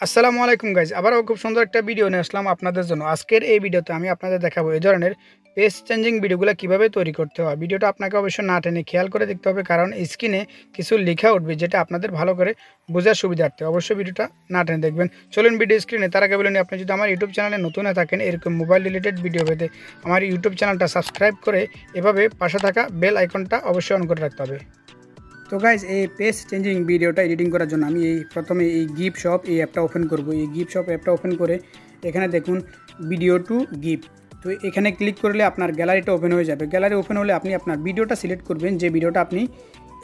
আসসালামু আলাইকুম গাইজ, আবারও খুব সুন্দর একটা ভিডিও নিয়ে আসলাম আপনাদের জন্য। আজকের এই ভিডিওতে আমি আপনাদের দেখাবো এই ধরনের পেজ চেঞ্জিং ভিডিওগুলো কিভাবে তৈরি করতে হয়। ভিডিওটা আপনাকে অবশ্যই না টেনে খেয়াল করে দেখতে হবে, কারণ স্ক্রিনে কিছু লেখা উঠবে যেটা আপনাদের ভালো করে বোঝার সুবিধার্থে অবশ্যই ভিডিওটা না টেনে দেখবেন। চলুন ভিডিও স্ক্রিনে তার আগে বলেন, আপনি যদি আমার ইউটিউব চ্যানেলে নতুন হয়ে থাকেন এরকম মোবাইল রিলেটেড ভিডিও পেতে আমার ইউটিউব চ্যানেলটা সাবস্ক্রাইব করে এভাবে পাশে থাকা বেল আইকনটা অবশ্যই অন করে রাখতে হবে। তো গাইজ, এই পেজ চেঞ্জিং ভিডিওটা এডিটিং করার জন্য আমি প্রথমে এই গিফ শপ এই অ্যাপটা ওপেন করব। এই গিফ শপ অ্যাপটা ওপেন করে এখানে দেখুন ভিডিও টু গিফ। তো এখানে ক্লিক করলে আপনার গ্যালারিটা ওপেন হয়ে যাবে। গ্যালারি ওপেন হলে আপনি আপনার ভিডিওটা সিলেক্ট করবেন, যে ভিডিওটা আপনি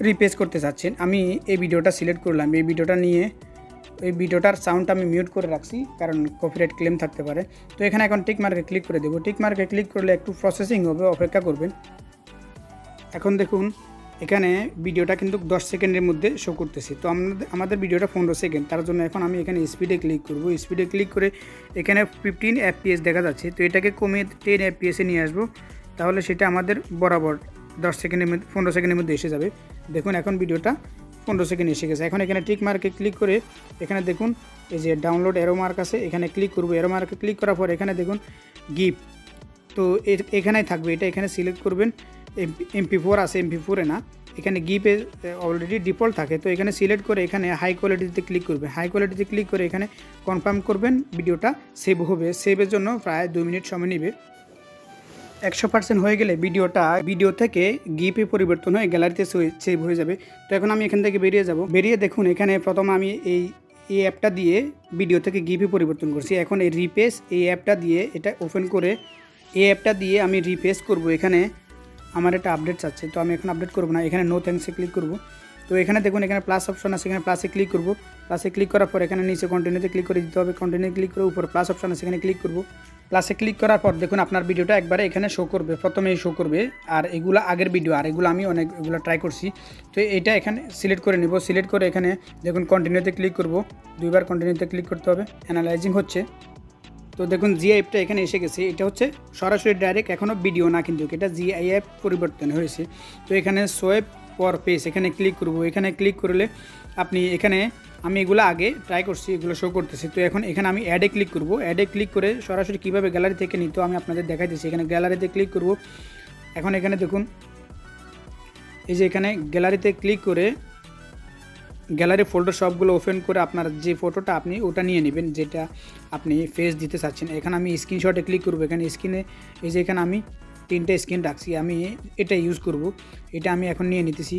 রিপ্লেস করতে চাচ্ছেন। আমি এই ভিডিওটা সিলেক্ট করলাম। এই ভিডিওটা নিয়ে এই ভিডিওটার সাউন্ডটা আমি মিউট করে রাখছি, কারণ কপিরাইট ক্লেম থাকতে পারে। তো এখানে এখন টিক মার্কে ক্লিক করে দেবো। টিক মার্কে ক্লিক করলে একটু প্রসেসিং হবে, অপেক্ষা করবেন। এখন দেখুন এখানে ভিডিওটা কিন্তু 10 সেকেন্ডের মধ্যে শো করতেছে। তো আমাদের ভিডিওটা 15 সেকেন্ড, তার জন্য এখন আমি এখানে স্পিডে ক্লিক করব। স্পিডে ক্লিক করে এখানে 15 FPS দেখা যাচ্ছে। তো এটাকে কমিয়ে 10 FPS নিয়ে আসবো, তাহলে সেটা আমাদের বরাবর 10 সেকেন্ডের মধ্যে 15 সেকেন্ডের মধ্যে এসে যাবে। দেখুন এখন ভিডিওটা 15 সেকেন্ড এসে গেছে। এখন এখানে টিক মার্কে ক্লিক করে এখানে দেখুন এই যে ডাউনলোড এরো মার্ক আছে, এখানে ক্লিক করব। এরো মার্কে ক্লিক করার পর এখানে দেখুন গিফট, তো এখানেই থাকবে, এটা এখানে সিলেক্ট করবেন। MP4 আছে, MP4 না, এখানে গিফে অলরেডি ডিফল্ট থাকে। তো এখানে সিলেক্ট করে এখানে হাই কোয়ালিটিতে ক্লিক করবে। হাই কোয়ালিটিতে ক্লিক করে এখানে কনফার্ম করবেন, ভিডিওটা সেভ হবে। সেভের জন্য প্রায় 2 মিনিট সময় নেবে। 100% হয়ে গেলে ভিডিও থেকে গিফে পরিবর্তন হয়ে গ্যালারিতে সেভ হয়ে যাবে। তো এখন আমি এখান থেকে বেরিয়ে যাব। বেরিয়ে দেখুন এখানে প্রথম আমি এই অ্যাপটা দিয়ে ভিডিও থেকে গিফে পরিবর্তন করছি। এখন এই রিপ্লেস এই অ্যাপটা দিয়ে এটা ওপেন করে এই অ্যাপটা দিয়ে আমি রিপ্লেস করব। এখানে আমার একটা আপডেট চাচ্ছে, তো আমি এখন আপডেট করব না। এখানে নো থ্যাঙ্কসে ক্লিক করব। তো এখানে দেখুন এখানে প্লাস অপশন আছে, এখানে প্লাসে ক্লিক করব। প্লাসে ক্লিক করার পর এখানে নিচে কন্টিনিউতে ক্লিক করে দিতে হবে। কন্টিনিউ ক্লিক করে উপর প্লাস অপশন আছে, এখানে ক্লিক করব। প্লাসে ক্লিক করার পর দেখুন আপনার ভিডিওটা একবারে এখানে শো করবে, প্রথমেই শো করবে। আর এগুলো আগের ভিডিও, আর এগুলো আমি এগুলো ট্রাই করছি। তো এটা এখানে সিলেক্ট করে নেব। সিলেক্ট করে এখানে দেখুন কন্টিনিউতে ক্লিক করব। দুইবার কন্টিনিউতে ক্লিক করতে হবে। অ্যানালাইজিং হচ্ছে। তো দেখুন জিআইএফটা এখানে এসে গেছে। এটা হচ্ছে সরাসরি ডাইরেক্ট, এখনও ভিডিও না, কিন্তু এটা জিআইএফ পরিবর্তন হয়েছে। তো এখানে সোয়েব পর পেজ এখানে ক্লিক করব। এখানে ক্লিক করলে আপনি এখানে আমি এগুলো আগে ট্রাই করছি, এগুলো শো করতেছি। তো এখন এখানে আমি অ্যাডে ক্লিক করব। অ্যাডে ক্লিক করে সরাসরি কীভাবে গ্যালারি থেকে নিত আমি আপনাদের দেখাইতেছি। এখানে গ্যালারিতে ক্লিক করব। এখন এখানে দেখুন এই যে এখানে গ্যালারিতে ক্লিক করে গ্যালারি ফোল্ডার সবগুলো ওপেন করে আপনার যে ফটোটা আপনি ওটা নিয়ে নেবেন, যেটা আপনি ফেস দিতে চাচ্ছেন। এখানে আমি স্ক্রিনশটে ক্লিক করব। এখানে স্ক্রিনে এই যে এখানে আমি 3টে স্ক্রিন রাখছি, আমি এটা ইউজ করব। এটা আমি এখন নিয়ে নিতেছি।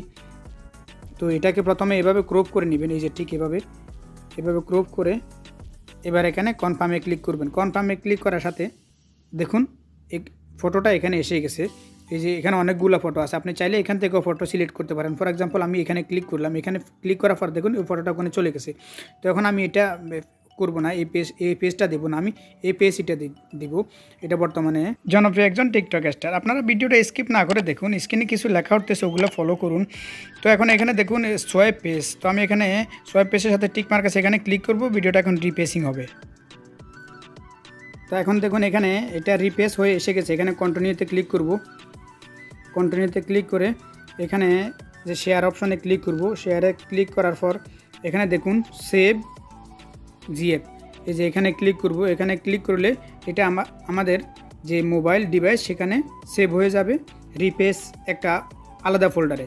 তো এটাকে প্রথমে এভাবে ক্রপ করে নেবেন, এই যে ঠিক এভাবে ক্রপ করে এবার এখানে কনফার্মে ক্লিক করবেন। কনফার্মে ক্লিক করার সাথে দেখুন ফটোটা এখানে এসে গেছে। এই যে এখানে অনেকগুলো ফটো আছে, আপনি চাইলে এখান থেকেও ফটো সিলেক্ট করতে পারেন। ফর এক্সাম্পল আমি এখানে ক্লিক করলাম। এখানে ক্লিক করার পর দেখুন ওই ফটোটা ওখানে চলে গেছে। তো এখন আমি এটা করব না, এই পেজটা দেবো না, আমি এই পেজটা দিব। এটা বর্তমানে জনপ্রিয় একজন টিকটক স্টার। আপনারা ভিডিওটা স্কিপ না করে দেখুন, স্ক্রিনে কিছু লেখা উঠতেছে ওগুলো ফলো করুন। তো এখন এখানে দেখুন সোয়াইপ পেজ, তো আমি এখানে সোয়াইপ পেজের সাথে টিক মার্ক আছে, এখানে ক্লিক করব। ভিডিওটা এখন রিপ্লেসিং হবে। তো এখন দেখুন এখানে এটা রিপ্লেস হয়ে এসে গেছে। এখানে কন্টিনিউতে ক্লিক করব। কন্টিনিউতে ক্লিক করে এখানে যে শেয়ার অপশানে ক্লিক করব। শেয়ারে ক্লিক করার পর এখানে দেখুন সেভ জিএফ, এই যে এখানে ক্লিক করব। এখানে ক্লিক করলে এটা আমাদের যে মোবাইল ডিভাইস সেখানে সেভ হয়ে যাবে, রিপ্লেস একটা আলাদা ফোল্ডারে।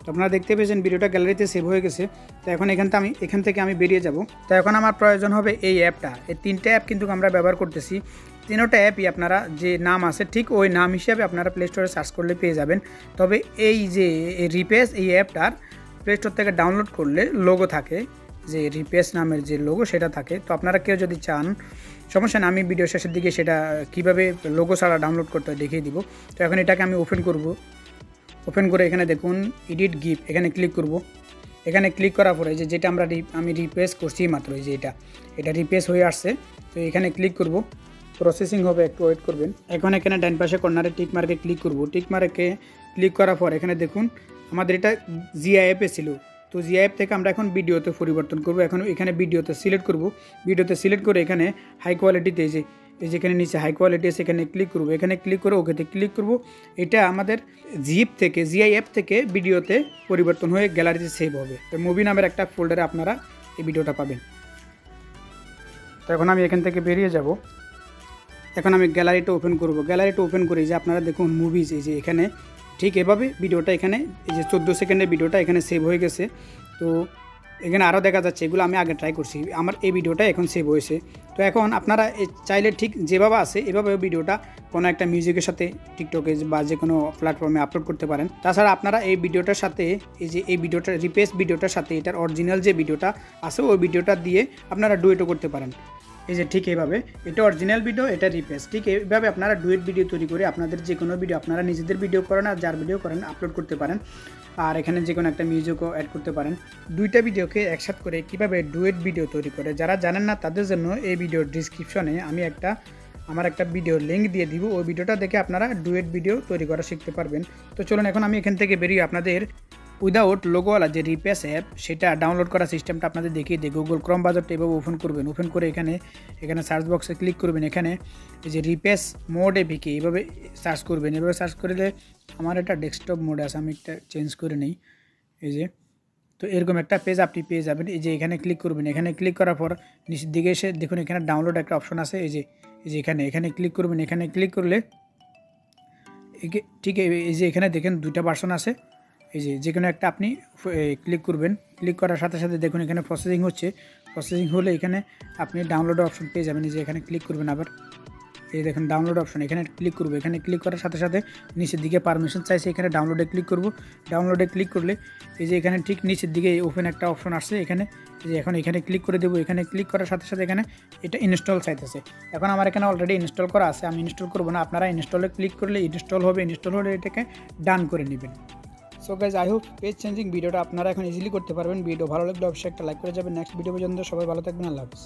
তো আপনারা দেখতে পেয়েছেন ভিডিওটা গ্যালারিতে সেভ হয়ে গেছে। তো এখন এখান থেকে আমি বেরিয়ে যাব। তো এখন আমার প্রয়োজন হবে এই অ্যাপটা। এই 3টে অ্যাপ কিন্তু আমরা ব্যবহার করতেছি। 3টা অ্যাপই আপনারা যে নাম আছে ঠিক ওই নাম হিসাবে আপনারা প্লে স্টোরে সার্চ করলে পেয়ে যাবেন। তবে এই যে রিপ্লেস এই অ্যাপটার প্লে স্টোর থেকে ডাউনলোড করলে লোগো থাকে, যে রিপ্লেস নামের যে লোগো সেটা থাকে। তো আপনারা কেউ যদি চান সমস্যা না, আমি ভিডিও শেষের দিকে সেটা কীভাবে লোগো ছাড়া ডাউনলোড করতে হয় দেখিয়ে দিব। তো এখন এটাকে আমি ওপেন করব। ওপেন করে এখানে দেখুন এডিট গিফ, এখানে ক্লিক করব। এখানে ক্লিক করার পরে যেটা আমি রিপ্লেস করছি মাত্র, এই যে এটা রিপ্লেস হয়ে আসছে। তো এখানে ক্লিক করব, প্রসেসিং হবে, একটু ওয়েট করবেন। এখন এখানে ডান পাশে কর্নারে টিক মার্কে ক্লিক করব। টিক মার্কে ক্লিক করার পর এখানে দেখুন আমাদের এটা জিআইএফে ছিল। তো জিআইএফ থেকে আমরা এখন ভিডিওতে পরিবর্তন করব। এখন এখানে ভিডিওতে সিলেক্ট করব। ভিডিওতে সিলেক্ট করে এখানে হাই কোয়ালিটিতে যেখানে নিচে হাই কোয়ালিটি আছে এখানে ক্লিক করব। এখানে ক্লিক করে ওকেতে ক্লিক করব। এটা আমাদের জিআইএফ থেকে ভিডিওতে পরিবর্তন হয়ে গ্যালারিতে সেভ হবে। তো মুভি নামের একটা ফোল্ডারে আপনারা এই ভিডিওটা পাবেন। তো এখন আমি এখান থেকে বেরিয়ে যাব। এখন আমি গ্যালারিটা ওপেন করব। গ্যালারিটা ওপেন করে যে আপনারা দেখুন মুভিজ, এই যে এখানে ঠিক এভাবে ভিডিওটা এখানে এই যে 14 সেকেন্ডের ভিডিওটা এখানে সেভ হয়ে গেছে। তো এখানে আরও দেখা যাচ্ছে, এগুলো আমি আগে ট্রাই করছি, আমার এই ভিডিওটা এখন সেভ হয়েছে। তো এখন আপনারা চাইলে ঠিক যেভাবে আছে এভাবে ভিডিওটা কোনো একটা মিউজিকের সাথে টিকটকে বা যে কোনো প্ল্যাটফর্মে আপলোড করতে পারেন। তাছাড়া আপনারা এই ভিডিওটার সাথে এই যে এই ভিডিওটা রিপ্লেস ভিডিওটার সাথে এটার অরিজিনাল যে ভিডিওটা আছে ওই ভিডিওটা দিয়ে আপনারা ডুয়েটও করতে পারেন। এই যে ঠিক এইভাবে এটা অরিজিনাল ভিডিও, এটা রিপ্লেস, ঠিক এইভাবে আপনারা ডুয়েট ভিডিও তৈরি করে আপনাদের যে কোনো ভিডিও আপনারা নিজেদের ভিডিও করেন আর যার ভিডিও করেন আপলোড করতে পারেন। আর এখানে যে কোনো একটা মিউজিকও অ্যাড করতে পারেন। দুইটা ভিডিওকে একসাথে করে কীভাবে ডুয়েট ভিডিও তৈরি করে যারা জানেন না তাদের জন্য এই ভিডিওর ডিসক্রিপশনে আমি আমার একটা ভিডিওর লিঙ্ক দিয়ে দিব, ওই ভিডিওটা দেখে আপনারা ডুয়েট ভিডিও তৈরি করা শিখতে পারবেন। তো চলুন এখন আমি এখান থেকে বেরিয়ে আপনাদের উইদাউট লোগোওয়ালা যে রিপ্লেস অ্যাপ সেটা ডাউনলোড করার সিস্টেমটা আপনাদের দেখিয়ে দিই। গুগল ক্রোম ব্রাউজারটা এভাবে ওপেন করবেন, ওপেন করে এখানে সার্চ বক্সে ক্লিক করবেন, এখানে এই যে রিপ্লেস মোড এপিকে এইভাবে সার্চ করবেন। এভাবে সার্চ করলে আমার এটা ডেস্কটপ মোডে আছে, আমি একটা চেঞ্জ করে নিই। এই যে তো এরকম একটা পেজ আপনি পেয়ে যাবেন। এই যে এখানে ক্লিক করবেন, এখানে ক্লিক করার পর নিচের দিকে এসে দেখুন এখানে ডাউনলোড একটা অপশন আছে। এই যে এখানে ক্লিক করবেন, এখানে ক্লিক করলে ঠিক এই যে এখানে দেখেন দুইটা ভার্সন আছে। এই যে কোনো একটা আপনি ক্লিক করবেন, ক্লিক করার সাথে সাথে দেখুন এখানে প্রসেসিং হচ্ছে। প্রসেসিং হলে এখানে আপনি ডাউনলোড অপশন পেয়ে যাবেন। এই যে এখানে ক্লিক করবেন, আবার এই দেখুন ডাউনলোড অপশন, এখানে ক্লিক করবো। এখানে ক্লিক করার সাথে সাথে নিচের দিকে পারমিশন চাইছে, এখানে ডাউনলোডে ক্লিক করব। ডাউনলোডে ক্লিক করলে এই যে এখানে ঠিক নিচের দিকে ওপেন একটা অপশন আসছে, এখানে এই যে এখন এখানে ক্লিক করে দেবো। এখানে ক্লিক করার সাথে সাথে এখানে এটা ইনস্টল চাইতেছে। এখন আমার এখানে অলরেডি ইনস্টল করা আছে, আমি ইনস্টল করবো না, আপনারা ইনস্টলে ক্লিক করলে ইনস্টল হবে। ইনস্টল হলে এটাকে ডান করে নেবেন। So guys, I hope page changing ভিডিওটা আপনারা এখন ইজিলি করতে পারবেন। ভিডিও ভালো লাগলে অবশ্যই একটা লাইক করে যাবেন। নেক্সট ভিডিও পর্যন্ত সবাই ভালো থাকবেন। আল্লাহ হাফেজ।